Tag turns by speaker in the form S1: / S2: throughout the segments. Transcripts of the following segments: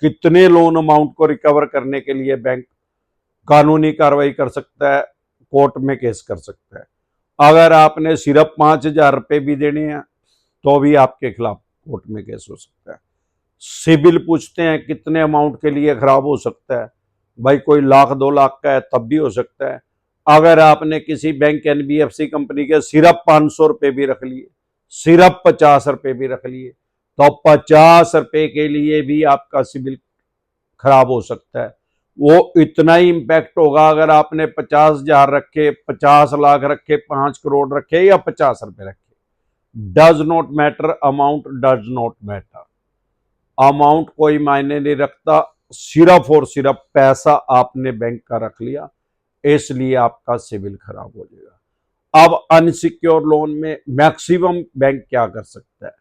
S1: कितने loan amount को recover करने के लिए बैंक कानूनी कार्रवाई कर सकता है, कोर्ट में केस कर सकता है। अगर आपने सिर्फ 5,000 रुपये भी देने हैं तो भी आपके खिलाफ कोर्ट में केस हो सकता है। सिबिल पूछते हैं कितने अमाउंट के लिए खराब हो सकता है, भाई कोई 1,00,000-2,00,000 का है तब भी हो सकता है। अगर आपने किसी बैंक एनबीएफसी कंपनी के सिर्फ 500 रुपये भी रख लिए, सिर्फ 50 रुपये भी रख लिए, तो 50 रुपये के लिए भी आपका सिबिल खराब हो सकता है। वो इतना ही इंपैक्ट होगा अगर आपने 50,000 रखे, 50 लाख रखे, 5 करोड़ रखे या 50 रुपए रखे। Does not matter, amount does not matter. Amount कोई मायने नहीं रखता, सिर्फ और सिर्फ पैसा आपने बैंक का रख लिया इसलिए आपका सिबिल खराब हो जाएगा। अब अनसिक्योर लोन में मैक्सिमम बैंक क्या कर सकता है,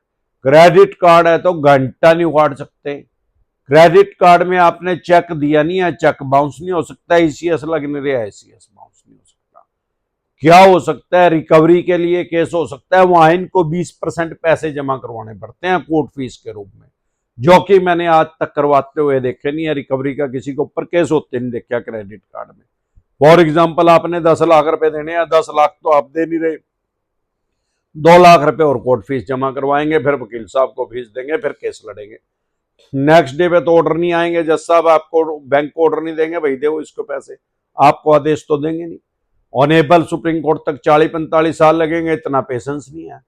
S1: क्रेडिट कार्ड है तो घंटा नहीं उखाड़ सकते। क्रेडिट कार्ड में आपने चेक दिया नहीं है, चेक बाउंस नहीं हो सकता, ईसीएस लग नहीं रहा है, ईसीएस बाउंस नहीं हो सकता। क्या हो सकता है, रिकवरी के लिए केस हो सकता है, वहां इनको 20% पैसे जमा करवाने पड़ते हैं कोर्ट फीस के रूप में, जो कि मैंने आज तक करवाते हुए देखे नहीं है। रिकवरी का किसी के ऊपर केस होते नहीं देखा क्रेडिट कार्ड में। फॉर एग्जाम्पल आपने 10 लाख रुपए देने हैं, 10 लाख तो आप दे नहीं रहे, 2 लाख रुपए और कोर्ट फीस जमा करवाएंगे, फिर वकील साहब को फीस देंगे, फिर केस लड़ेंगे। नेक्स्ट डे पे तो ऑर्डर नहीं आएंगे, जज साहब आपको बैंक को ऑर्डर नहीं देंगे, भाई दो इसको पैसे, आपको आदेश तो देंगे नहीं। ऑनेबल सुप्रीम कोर्ट तक 40-45 साल लगेंगे, इतना पेशेंस नहीं है।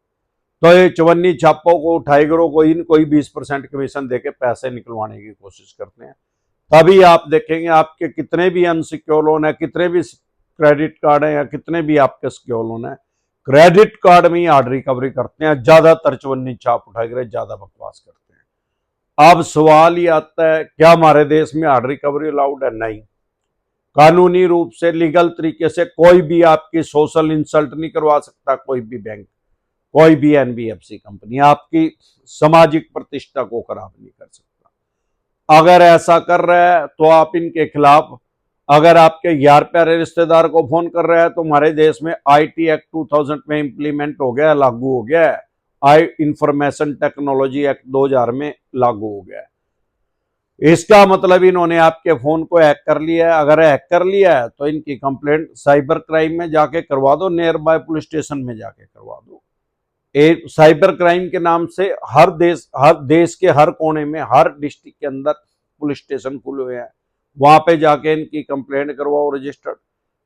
S1: तो ये चवन्नी छापों को, टाइगरों को कोई 20% कमीशन देके पैसे निकलवाने की कोशिश करते हैं। तभी आप देखेंगे आपके कितने भी अनसिक्योर लोन है, कितने भी क्रेडिट कार्ड है या कितने भी आपके सिक्योर लोन है, क्रेडिट कार्ड में ही हार्ड रिकवरी करते हैं, ज्यादातर चवन्नी छाप उठाए ज्यादा बकवास करते हैं। अब सवाल ये आता है क्या हमारे देश में हार्ड रिकवरी अलाउड है? नहीं। कानूनी रूप से लीगल तरीके से कोई भी आपकी सोशल इंसल्ट नहीं करवा सकता, कोई भी बैंक, कोई भी एनबीएफसी कंपनी आपकी सामाजिक प्रतिष्ठा को खराब नहीं कर सकता। अगर ऐसा कर रहा है तो आप इनके खिलाफ, अगर आपके यार प्यारे रिश्तेदार को फोन कर रहा है तो हमारे देश में आईटी एक्ट 2000 में इंप्लीमेंट हो गया, लागू हो गया है। आई इंफॉर्मेशन टेक्नोलॉजी एक्ट 2000 में लागू हो गया है। इसका मतलब इन्होंने आपके फोन को हैक कर लिया है। अगर हैक कर लिया है तो इनकी कंप्लेंट साइबर क्राइम में जाके करवा दो, नियर बाय पुलिस स्टेशन में जाके करवा दो। एक साइबर क्राइम के नाम से हर देश के हर कोने में, हर डिस्ट्रिक्ट के अंदर पुलिस स्टेशन खुले हुए हैं, वहां पे जाके इनकी कंप्लेंट करवाओ रजिस्टर्ड।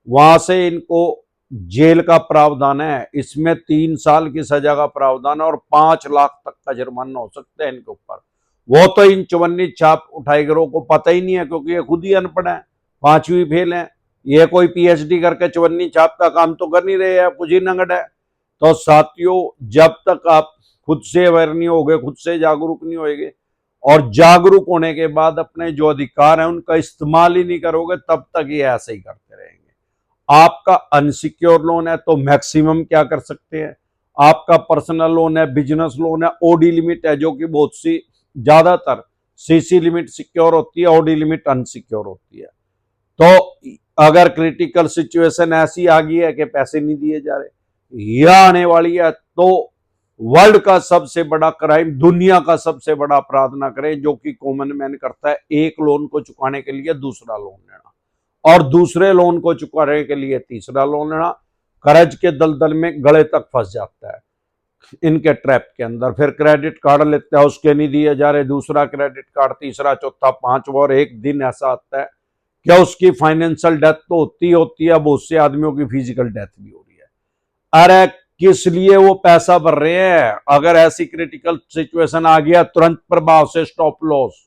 S1: वहां से इनको जेल का प्रावधान है, इसमें 3 साल की सजा का प्रावधान है और 5 लाख तक का जुर्माना हो सकता है इनके ऊपर। वो तो इन चवन्नी छाप उठाईगरों को पता ही नहीं है, क्योंकि ये खुद ही अनपढ़ है, 5वीं फेल है। ये कोई पीएचडी करके चवन्नी छाप का काम तो कर नहीं रहे हैं, कुछ ही नंगड़ है। तो साथियों, जब तक आप खुद से अवेयर नहीं होगे, खुद से जागरूक नहीं होगे और जागरूक होने के बाद अपने जो अधिकार है उनका इस्तेमाल ही नहीं करोगे, तब तक ये ऐसे ही करते रहेंगे। आपका अनसिक्योर लोन है तो मैक्सिमम क्या कर सकते हैं, आपका पर्सनल लोन है, बिजनेस लोन है, ओडी लिमिट है, जो कि बहुत सी ज्यादातर सीसी लिमिट सिक्योर होती है, ओडी लिमिट अनसिक्योर होती है। तो अगर क्रिटिकल सिचुएशन ऐसी आ गई है कि पैसे नहीं दिए जा रहे या आने वाली है, तो वर्ल्ड का सबसे बड़ा क्राइम, दुनिया का सबसे बड़ा अपराध ना करें, जो कि कॉमन मैन करता है, एक लोन को चुकाने के लिए दूसरा लोन लेना और दूसरे लोन को चुकाने के लिए तीसरा लोन लेना। कर्ज के दलदल में गले तक फंस जाता है इनके ट्रैप के अंदर। फिर क्रेडिट कार्ड लेता है, उसके नहीं दिए जा रहे, दूसरा क्रेडिट कार्ड, तीसरा, चौथा, पांचवा, और एक दिन ऐसा आता है क्या उसकी फाइनेंशियल डेथ तो होती है, बहुत से आदमियों की फिजिकल डेथ भी हो रही है। अरे किस लिए वो पैसा भर रहे हैं? अगर ऐसी क्रिटिकल सिचुएशन आ गया, तुरंत प्रभाव से स्टॉप लॉस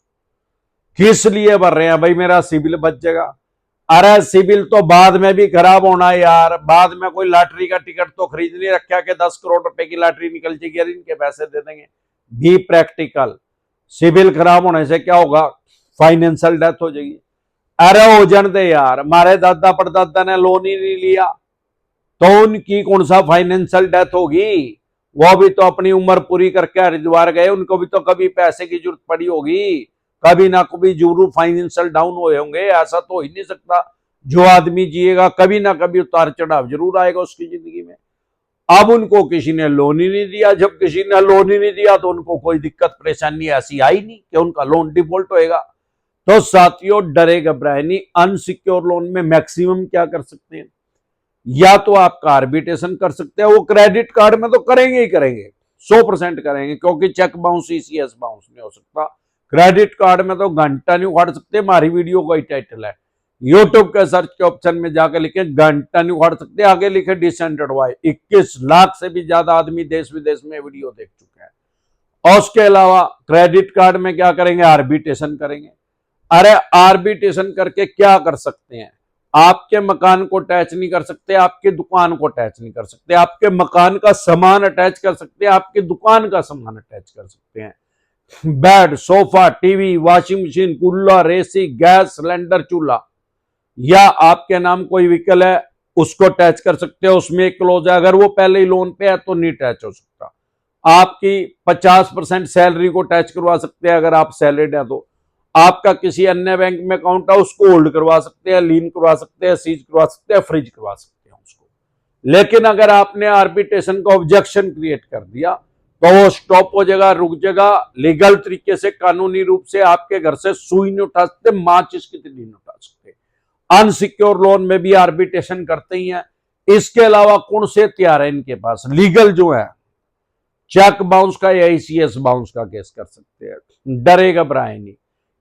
S1: किस लिए भर रहे हैं? भाई मेरा सिबिल बच जाएगा। अरे सिबिल तो बाद में भी खराब होना है यार, बाद में कोई लॉटरी का टिकट तो खरीद नहीं रखा कि 10 करोड़ रुपए की लॉटरी निकल जाएगी और इनके पैसे दे देंगे। Be practical. सिबिल खराब होने से क्या होगा? फाइनेंशियल डेथ हो जाएगी। अरे हो जान दे यार, हमारे दादा परदादा ने लोन ही नहीं लिया तो उनकी कौन सा फाइनेंशियल डेथ होगी? वो भी तो अपनी उम्र पूरी करके हरिद्वार गए, उनको भी तो कभी पैसे की जरूरत पड़ी होगी, कभी ना कभी जरूर फाइनेंशियल डाउन हुए होंगे। ऐसा तो हो ही नहीं सकता, जो आदमी जिएगा कभी ना कभी उतार चढ़ाव जरूर आएगा उसकी जिंदगी में। अब उनको किसी ने लोन ही नहीं दिया, जब किसी ने लोन ही नहीं दिया तो उनको कोई दिक्कत परेशानी ऐसी आई नहीं कि उनका लोन डिफॉल्ट होएगा। तो साथियों डरे घबराए नहीं। अनसिक्योर लोन में मैक्सिमम क्या कर सकते हैं, या तो आपका आर्बिट्रेशन कर सकते हैं, वो क्रेडिट कार्ड में तो करेंगे ही करेंगे, 100% करेंगे, क्योंकि चेक बाउंस ईसीएस बाउंस नहीं हो सकता। क्रेडिट कार्ड में तो घंटा नहीं उखाड़ सकते। हमारी वीडियो का ही टाइटल है, यूट्यूब के सर्च के ऑप्शन में जाकर लिखे घंटा नहीं उखाड़ सकते, आगे लिखे डिसेंट एडवाइस। 21 लाख से भी ज्यादा आदमी देश विदेश में वीडियो देख चुके हैं। और उसके अलावा क्रेडिट कार्ड में क्या करेंगे, आर्बिट्रेशन करेंगे। अरे आर्बिट्रेशन करके क्या कर सकते हैं, आपके मकान को अटैच नहीं कर सकते, आपकी दुकान को अटैच नहीं कर सकते, आपके मकान का सामान अटैच कर सकते हैं, आपकी दुकान का सामान अटैच कर सकते हैं। Bed, sofa, TV, washing machine, cooler, AC, gas cylinder, चूल्हा, या आपके नाम कोई व्हीकल है उसको अटैच कर सकते हो। उसमें एक क्लोज है, अगर वो पहले ही लोन पे है तो नहीं अटैच हो सकता। आपकी 50% सैलरी को अटैच करवा सकते हैं, अगर आप सैलरीड है तो। आपका किसी अन्य बैंक में अकाउंट है उसको होल्ड करवा सकते हैं, लीन करवा सकते हैं, सीज करवा सकते हैं, फ्रीज करवा सकते हैं उसको। लेकिन अगर आपने आर्बिट्रेशन का ऑब्जेक्शन क्रिएट कर दिया तो वो स्टॉप हो जाएगा, रुक जाएगा। लीगल तरीके से कानूनी रूप से आपके घर से सुई नहीं उठा सकते, माचिस की तिल्ली नहीं उठा सकते। अनसिक्योर लोन में भी आर्बिट्रेशन करते ही हैं। इसके अलावा कौन से हथियार है इनके पास लीगल, जो है चेक बाउंस का या ईसीएस बाउंस का केस कर सकते हैं। डरे घबराए नहीं,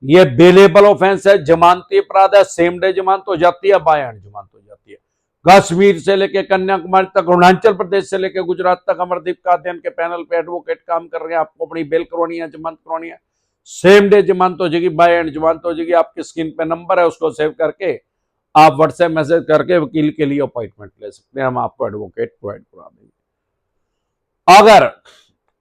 S1: ये बेलेबल ऑफेंस है, जमानती अपराध है, सेम डे जमानत हो जाती है, बाय एंड जमानत हो जाती है। कश्मीर से लेकर कन्याकुमारी तक, अरुणाचल प्रदेश से लेकर गुजरात तक अमरदीप का अध्ययन के पैनल पे एडवोकेट काम कर रहे हैं। आपको अपनी बेल करवानी है, जमानत करवानी है, सेम डे जमानत हो जाएगी, बाय एंड जमानत हो जाएगी। आपकी स्क्रीन पे नंबर है, उसको सेव करके आप व्हाट्सएप मैसेज करके वकील के लिए अपॉइंटमेंट ले सकते हैं, हम आपको एडवोकेट प्रोवाइड करा देंगे। अगर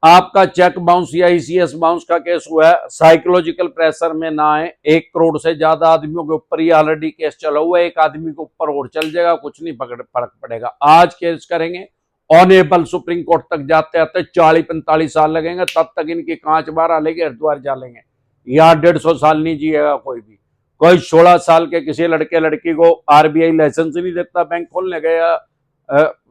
S1: आपका चेक बाउंस या ईसीएस बाउंस का केस हुआ है, साइकोलॉजिकल प्रेशर में ना आए। 1 करोड़ से ज्यादा आदमियों के ऊपर ही ऑलरेडी केस चला हुआ है, एक आदमी के ऊपर और चल जाएगा, कुछ नहीं फर्क पड़ेगा। आज केस करेंगे, ऑनेबल सुप्रीम कोर्ट तक जाते आते 40-45 साल लगेंगे, तब तक इनकी कांच बाहर आ लेगी, हरिद्वार जा लेंगे। यहाँ 150 साल नहीं जिएगा कोई भी। कोई 16 साल के किसी लड़के लड़की को आरबीआई लाइसेंस नहीं देता बैंक खोलने का,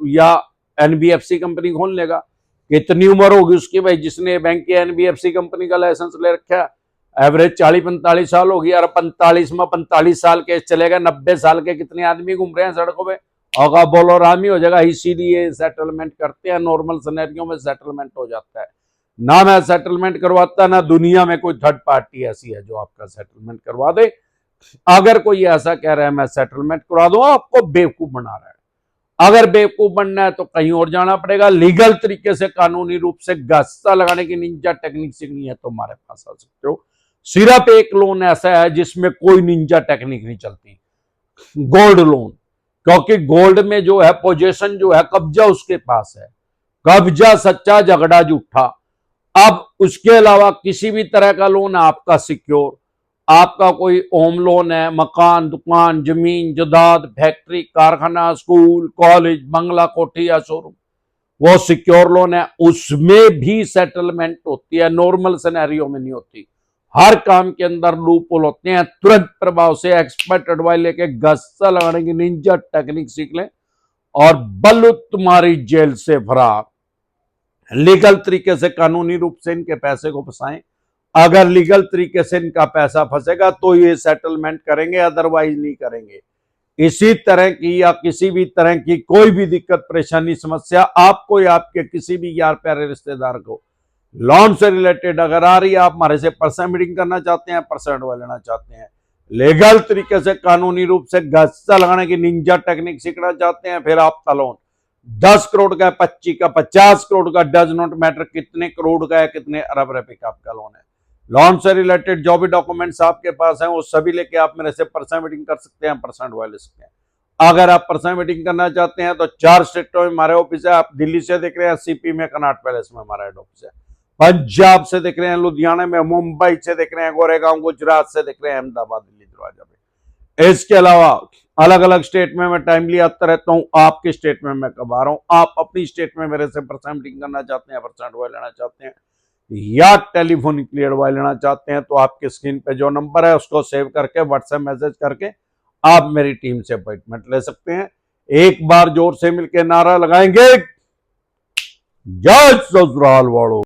S1: या एनबीएफसी कंपनी खोलने लेगा। कितनी उम्र होगी उसकी भाई जिसने बैंक की एनबीएफसी कंपनी का लाइसेंस ले रखा है? एवरेज 40-45 साल होगी यार। 45 में 45 साल केस चलेगा, 90 साल के कितने आदमी घूम रहे हैं सड़कों पे? होगा बोलो राम ही हो जाएगा। इसीलिए सेटलमेंट करते हैं, नॉर्मल सिनेरियो में सेटलमेंट हो जाता है। ना मैं सेटलमेंट करवाता, ना दुनिया में कोई थर्ड पार्टी ऐसी है जो आपका सेटलमेंट करवा दे। अगर कोई ऐसा कह रहा है मैं सेटलमेंट करवा दूंगा, आपको बेवकूफ बना रहा है। अगर बेवकूफ बनना है तो कहीं और जाना पड़ेगा। लीगल तरीके से कानूनी रूप से गस्सा लगाने की निंजा टेक्निक सीखनी है तो हमारे पास आ सकते हो। सिर्फ एक लोन ऐसा है जिसमें कोई निंजा टेक्निक नहीं चलती, गोल्ड लोन। क्योंकि गोल्ड में जो है पोजीशन जो है, कब्जा उसके पास है, कब्जा सच्चा झगड़ा झूठा। अब उसके अलावा किसी भी तरह का लोन आपका सिक्योर, आपका कोई होम लोन है, मकान, दुकान, जमीन, जायदाद, फैक्ट्री, कारखाना, स्कूल, कॉलेज, बंगला, कोठी या शोरूम, वो सिक्योर लोन है। उसमें भी सेटलमेंट होती है, नॉर्मल सिनेरियो में नहीं होती। हर काम के अंदर लूप होल होते हैं। तुरंत प्रभाव से एक्सपर्ट एडवाइस लेके गस्सा लगाने की निंजा टेक्निक सीख लें और बल्लू तुम्हारी जेल से फरार। लीगल तरीके से कानूनी रूप से इनके पैसे को फंसाएं। अगर लीगल तरीके से इनका पैसा फंसेगा तो ये सेटलमेंट करेंगे, अदरवाइज नहीं करेंगे। इसी तरह की या किसी भी तरह की कोई भी दिक्कत, परेशानी, समस्या आपको या आपके किसी भी यार प्यारे रिश्तेदार को लोन से रिलेटेड अगर आ रही है, आप हमारे से पर्सनल मीटिंग करना चाहते हैं, पर्सनल एडवाइस लेना चाहते हैं, लीगल तरीके से कानूनी रूप से गस्सा लगाने की निंजा टेक्निक सीखना चाहते हैं, फिर आपका लोन 10 करोड़ का है, 25 का, 50 करोड़ का, डज नॉट मैटर कितने करोड़ का है, कितने अरब रुपए का आपका लोन है। लोन से रिलेटेड जो भी डॉक्यूमेंट्स आपके पास हैं वो सभी लेके आप मेरे से पर्सनल मीटिंग कर सकते हैं, पर्सनल एडवाइस ले सकते हैं। अगर आप पर्सनल मीटिंग करना चाहते हैं तो 4 स्टेटों में हमारे ऑफिस है। आप दिल्ली से देख रहे हैं, सीपी में कनॉट पैलेस में हमारा हेड ऑफिस है। पंजाब से देख रहे हैं, लुधियाना में, मुंबई से देख रहे हैं, गोरेगांव, गुजरात से देख रहे हैं, अहमदाबाद, दिल्ली दरवाजा पे। इसके अलावा अलग अलग स्टेट में मैं टाइमली आता रहता हूं। आपके स्टेट में मैं कब आ रहा हूं, आप अपनी स्टेट में मेरे से पर्सनल मीटिंग करना चाहते हैं, पर्सनल एडवाइस लेना चाहते हैं या टेलीफोनिकली एडवाइस लेना चाहते हैं तो आपके स्क्रीन पे जो नंबर है उसको सेव करके व्हाट्सएप मैसेज करके आप मेरी टीम से अपॉइंटमेंट ले सकते हैं। एक बार जोर से मिलकर नारा लगाएंगे, जय ससुराल वालों।